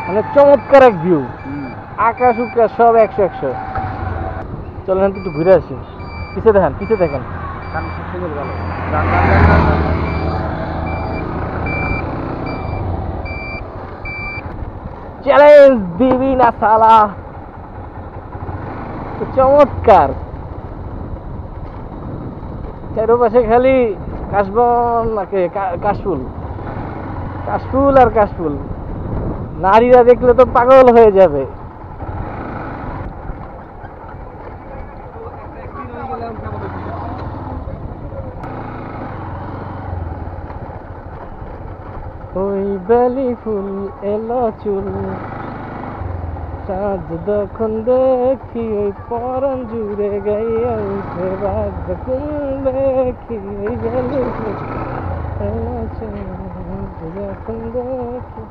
মানে চমৎকার এক ভিউ, আকাশ উকাশ সব 100 100। চলেন একটু ঘুরে আসি। পিছে দেখেন, পিছে দেখেন। চ্যালেঞ্জ দিবি না সালা। চমৎকার, চারপাশে খালি কাশবন, কাশফুল, কাশফুল আর কাশফুল। নারীরা দেখলে তো পাগল হয়ে যাবে। ওই বেলি ফুল এলো চুল, চাঁদ যখন দেখি ওই পরাণ জুড়ে গাইয়া উঠে, রাত যখন দেখি ওই বেলি ফুল এলো চুল, যখন দেখি।